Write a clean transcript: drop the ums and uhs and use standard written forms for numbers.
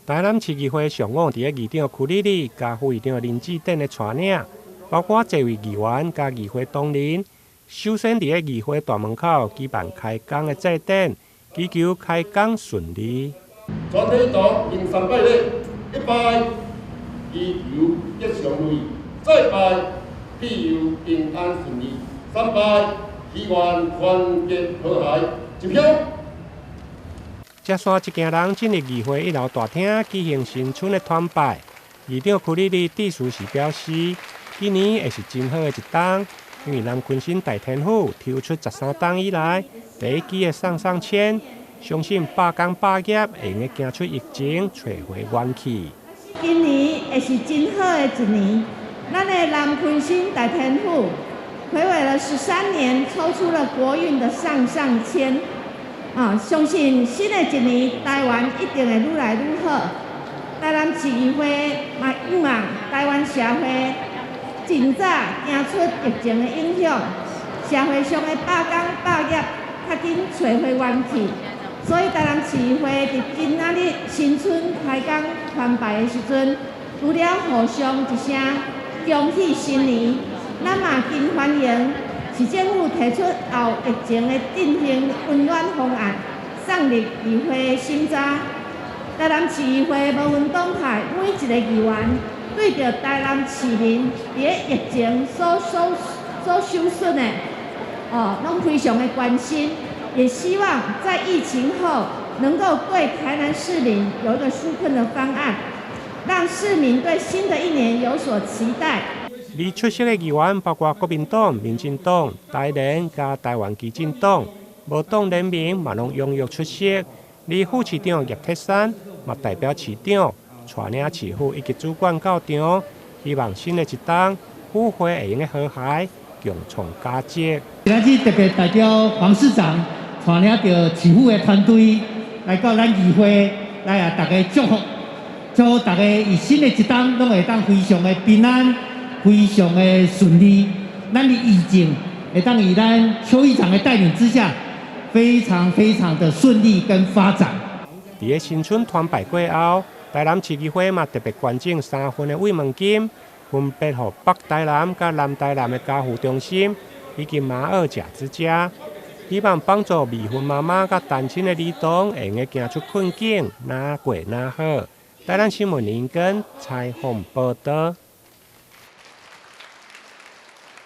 台南市议会上午伫个议长区里里加副议长林志典的带领，包括多位议员加议会同仁，首先伫个议会大门口举办开工的祭典，祈求开工顺利。全体党迎3拜礼，一拜祈求吉祥如意，再拜庇佑平安顺利，3拜希望团结和谐。一票。接线一行人进入议会1楼大厅举行新春的团拜。议长区里里致辞时表示，今年也是真好的一档，因为南昆新大天府抽出13档以来第一支的上签，相信百工百业会用行出疫情，找回元气。今年也是真好的一年，咱的南昆新大天府睽违了13年，抽出了国运的上签。相信新的一年，台湾一定会愈来愈好。台南市议会嘛希望台湾社会尽早行出疫情的影响，社会上的百工百业较紧找回元气。所以台南市议会伫今仔日新春开工团拜的时阵，除了互相一声恭喜新年，咱嘛更欢迎市政府提出后疫情的振兴温暖方案，送入议会审查。台南市议会无分党派，每一个议员对着台南市民伫个疫情所受损的，拢非常的关心，也希望在疫情后能够对台南市民有一个纾困的方案，让市民对新的一年有所期待。而出席的议员包括国民党、民进党、台联加台湾基进党，无党联名嘛拢踊跃出席。而副市长叶铁山嘛代表市长带领市府以及主管到场，希望新的一档府会会用和谐，共创佳绩。今日特别代表黄市长带领着市府的团队来到咱议会来大家祝福，祝福大家以新的一档拢会当非常的平安。非常的顺利，咱的疫情会当以咱邱议长的带领之下，非常的顺利跟发展。伫个新春团拜过后，台南市议会嘛特别捐赠3份的慰问金，分别予北台南甲南台南的家扶中心以及马二甲之家，希望帮助未婚妈妈甲单亲的儿童会用行出困境，哪过哪好。台南新闻林根采访报道。